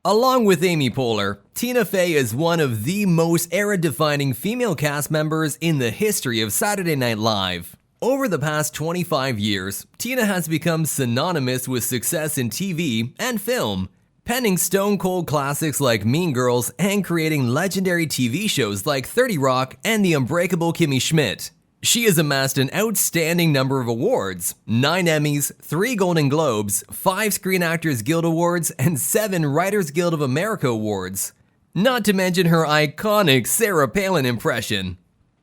Along with Amy Poehler, Tina Fey is one of the most era-defining female cast members in the history of Saturday Night Live. Over the past 25 years, Tina has become synonymous with success in TV and film, penning stone-cold classics like Mean Girls and creating legendary TV shows like 30 Rock and The Unbreakable Kimmy Schmidt. She has amassed an outstanding number of awards: 9 Emmys, 3 Golden Globes, 5 Screen Actors Guild Awards, and 7 Writers Guild of America Awards. Not to mention her iconic Sarah Palin impression.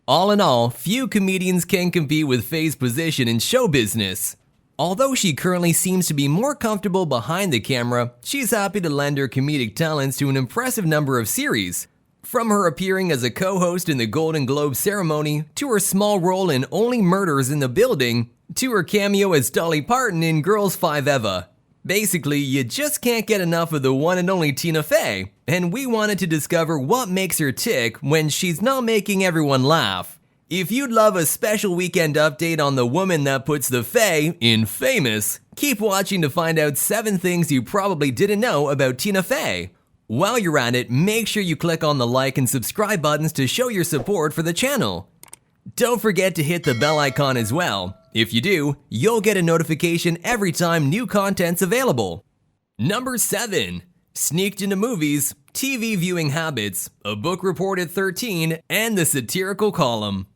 All in all, few comedians can compete with Fey's position in show business. Although she currently seems to be more comfortable behind the camera, she's happy to lend her comedic talents to an impressive number of series. From her appearing as a co-host in the Golden Globe ceremony, to her small role in Only Murders in the Building, to her cameo as Dolly Parton in Girls 5 Eva. Basically, you just can't get enough of the one and only Tina Fey, and we wanted to discover what makes her tick when she's not making everyone laugh. If you'd love a special weekend update on the woman that puts the Fey in famous, keep watching to find out 7 things you probably didn't know about Tina Fey. While you're at it, make sure you click on the like and subscribe buttons to show your support for the channel. Don't forget to hit the bell icon as well. If you do, you'll get a notification every time new content's available. Number 7. Sneaked into movies, TV viewing habits, a book report at 13, and the satirical column.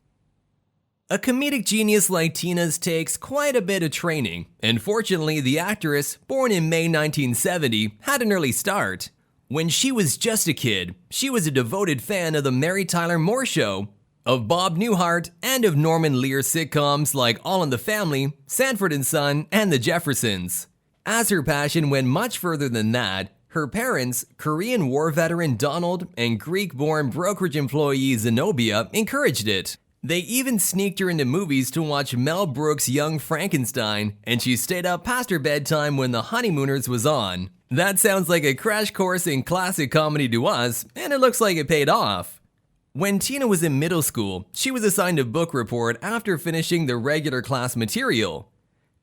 A comedic genius like Tina's takes quite a bit of training, and fortunately the actress, born in May 1970, had an early start. When she was just a kid, she was a devoted fan of The Mary Tyler Moore Show, of Bob Newhart, and of Norman Lear sitcoms like All in the Family, Sanford and Son, and The Jeffersons. As her passion went much further than that, her parents, Korean War veteran Donald and Greek-born brokerage employee Zenobia, encouraged it. They even sneaked her into movies to watch Mel Brooks' Young Frankenstein, and she stayed up past her bedtime when The Honeymooners was on. That sounds like a crash course in classic comedy to us, and it looks like it paid off. When Tina was in middle school, she was assigned a book report after finishing the regular class material.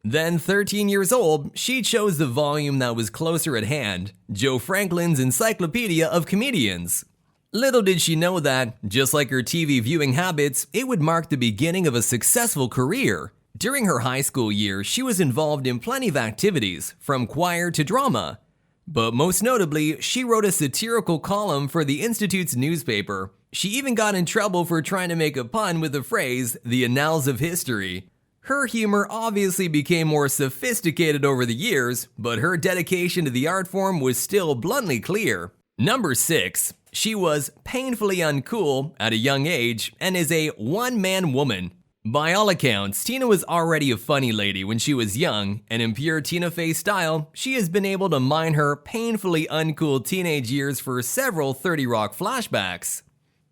Then, 13 years old, she chose the volume that was closer at hand, Joe Franklin's Encyclopedia of Comedians. Little did she know that, just like her TV viewing habits, it would mark the beginning of a successful career. During her high school years, she was involved in plenty of activities, from choir to drama. But most notably, she wrote a satirical column for the Institute's newspaper. She even got in trouble for trying to make a pun with the phrase, "the annals of history." Her humor obviously became more sophisticated over the years, but her dedication to the art form was still bluntly clear. Number 6. She was painfully uncool at a young age and is a one-man woman. By all accounts, Tina was already a funny lady when she was young, and in pure Tina Fey style, she has been able to mine her painfully uncool teenage years for several 30 Rock flashbacks.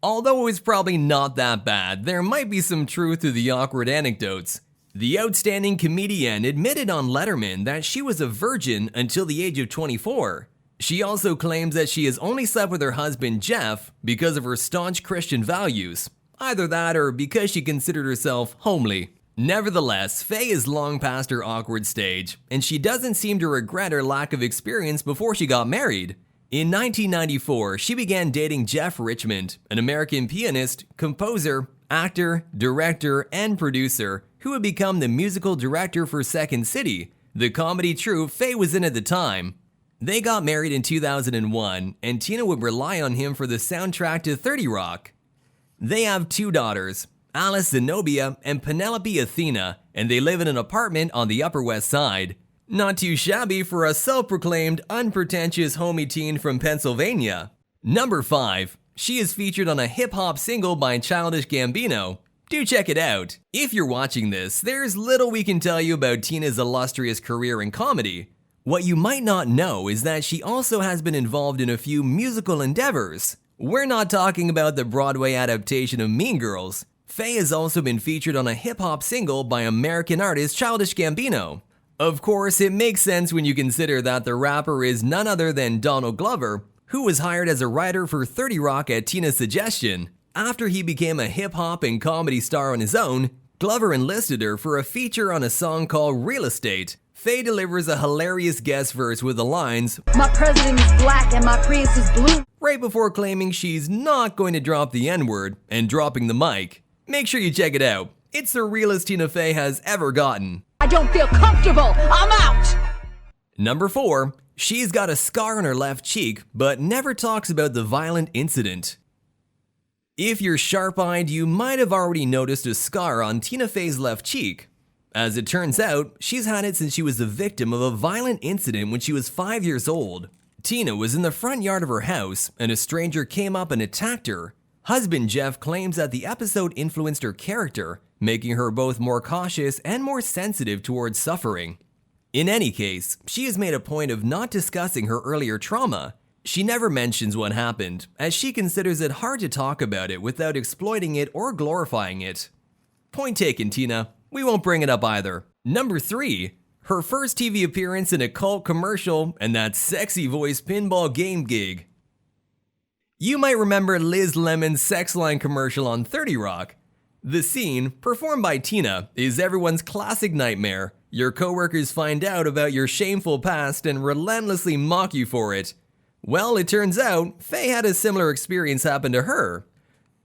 Although it was probably not that bad, there might be some truth to the awkward anecdotes. The outstanding comedian admitted on Letterman that she was a virgin until the age of 24. She also claims that she has only slept with her husband Jeff because of her staunch Christian values. Either that or because she considered herself homely. Nevertheless, Fey is long past her awkward stage, and she doesn't seem to regret her lack of experience before she got married. In 1994, she began dating Jeff Richmond, an American pianist, composer, actor, director, and producer who would become the musical director for Second City, the comedy troupe Fey was in at the time. They got married in 2001, and Tina would rely on him for the soundtrack to 30 Rock. They have 2 daughters, Alice Zenobia and Penelope Athena, and they live in an apartment on the Upper West Side. Not too shabby for a self-proclaimed unpretentious homie teen from Pennsylvania. Number 5. She is featured on a hip-hop single by Childish Gambino. Do check it out. If you're watching this, there's little we can tell you about Tina's illustrious career in comedy. What you might not know is that she also has been involved in a few musical endeavors. We're not talking about the Broadway adaptation of Mean Girls. Fey has also been featured on a hip-hop single by American artist Childish Gambino. Of course, it makes sense when you consider that the rapper is none other than Donald Glover, who was hired as a writer for 30 Rock at Tina's suggestion. After he became a hip-hop and comedy star on his own, Glover enlisted her for a feature on a song called Real Estate. Fey delivers a hilarious guest verse with the lines, "My president is black and my Prius is blue," right before claiming she's not going to drop the N-word and dropping the mic. Make sure you check it out. It's the realest Tina Fey has ever gotten. "I don't feel comfortable. I'm out." Number 4. She's got a scar on her left cheek, but never talks about the violent incident. If you're sharp-eyed, you might have already noticed a scar on Tina Fey's left cheek. As it turns out, she's had it since she was the victim of a violent incident when she was 5 years old. Tina was in the front yard of her house, and a stranger came up and attacked her. Husband Jeff claims that the episode influenced her character, making her both more cautious and more sensitive towards suffering. In any case, she has made a point of not discussing her earlier trauma. She never mentions what happened, as she considers it hard to talk about it without exploiting it or glorifying it. Point taken, Tina. We won't bring it up either. Number 3. Her first TV appearance in a cult commercial and that sexy voice pinball game gig. You might remember Liz Lemon's sex line commercial on 30 Rock. The scene, performed by Tina, is everyone's classic nightmare. Your coworkers find out about your shameful past and relentlessly mock you for it. Well, it turns out, Fey had a similar experience happen to her.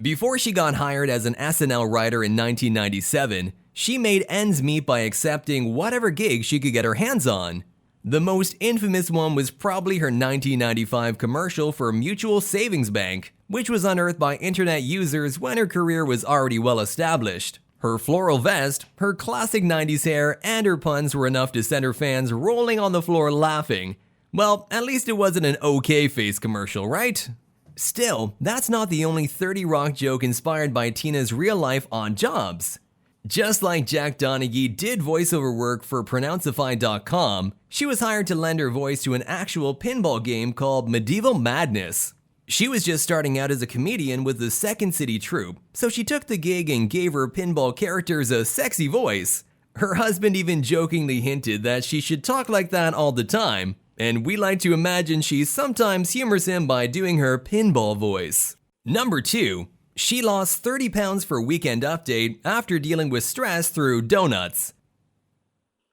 Before she got hired as an SNL writer in 1997, she made ends meet by accepting whatever gig she could get her hands on. The most infamous one was probably her 1995 commercial for Mutual Savings Bank, which was unearthed by internet users when her career was already well established. Her floral vest, her classic 90s hair, and her puns were enough to send her fans rolling on the floor laughing. Well, at least it wasn't an okay face commercial, right? Still, that's not the only 30 Rock joke inspired by Tina's real-life odd jobs. Just like Jack Donaghy did voiceover work for Pronounceify.com, she was hired to lend her voice to an actual pinball game called Medieval Madness. She was just starting out as a comedian with the Second City troupe, so she took the gig and gave her pinball characters a sexy voice. Her husband even jokingly hinted that she should talk like that all the time, and we like to imagine she sometimes humors him by doing her pinball voice. Number 2. She lost 30 pounds for Weekend Update after dealing with stress through donuts.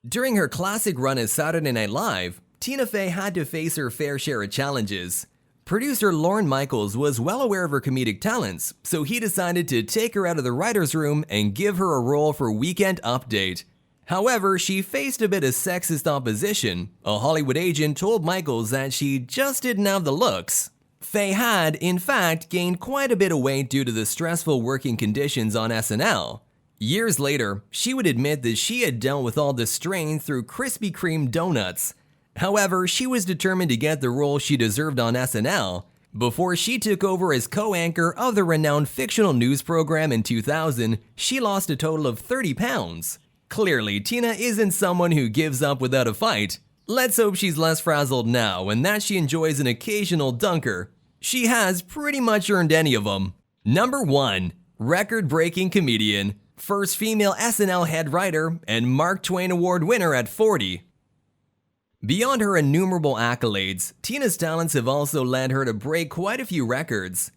During her classic run as Saturday Night Live, Tina Fey had to face her fair share of challenges. Producer Lorne Michaels was well aware of her comedic talents, so he decided to take her out of the writer's room and give her a role for Weekend Update. However, she faced a bit of sexist opposition. A Hollywood agent told Michaels that she just didn't have the looks. Fey had, in fact, gained quite a bit of weight due to the stressful working conditions on SNL. Years later, she would admit that she had dealt with all the strain through Krispy Kreme donuts. However, she was determined to get the role she deserved on SNL. Before she took over as co-anchor of the renowned fictional news program in 2000, she lost a total of 30 pounds. Clearly, Tina isn't someone who gives up without a fight. Let's hope she's less frazzled now and that she enjoys an occasional dunker. She has pretty much earned any of them. Number 1. Record-breaking comedian, first female SNL head writer, and Mark Twain Award winner at 40. Beyond her innumerable accolades, Tina's talents have also led her to break quite a few records.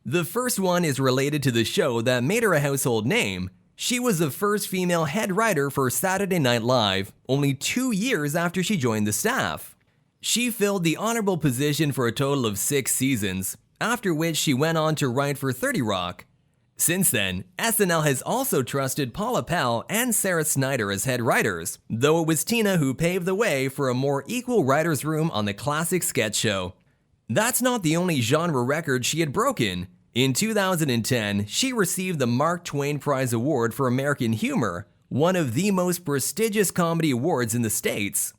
The first one is related to the show that made her a household name. She was the first female head writer for Saturday Night Live, only 2 years after she joined the staff. She filled the honorable position for a total of 6 seasons, after which she went on to write for 30 Rock. Since then, SNL has also trusted Paula Pell and Sarah Snyder as head writers, though it was Tina who paved the way for a more equal writer's room on the classic sketch show. That's not the only genre record she had broken. In 2010, she received the Mark Twain Prize Award for American Humor, one of the most prestigious comedy awards in the States.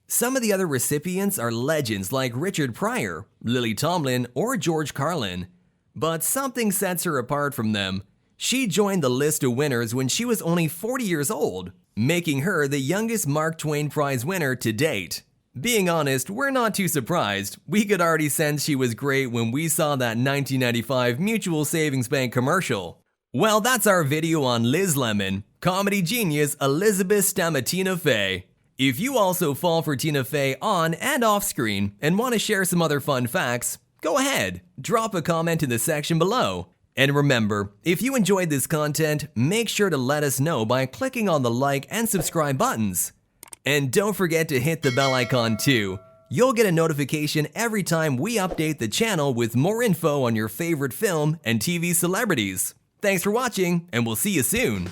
Some of the other recipients are legends like Richard Pryor, Lily Tomlin, or George Carlin. But something sets her apart from them. She joined the list of winners when she was only 40 years old, making her the youngest Mark Twain Prize winner to date. Being honest, we're not too surprised. We could already sense she was great when we saw that 1995 Mutual Savings Bank commercial. Well, that's our video on Liz Lemon, comedy genius Elizabeth Stamatina Fey. If you also fall for Tina Fey on and off screen and want to share some other fun facts, go ahead, drop a comment in the section below. And remember, if you enjoyed this content, make sure to let us know by clicking on the like and subscribe buttons. And don't forget to hit the bell icon too. You'll get a notification every time we update the channel with more info on your favorite film and TV celebrities. Thanks for watching, and we'll see you soon.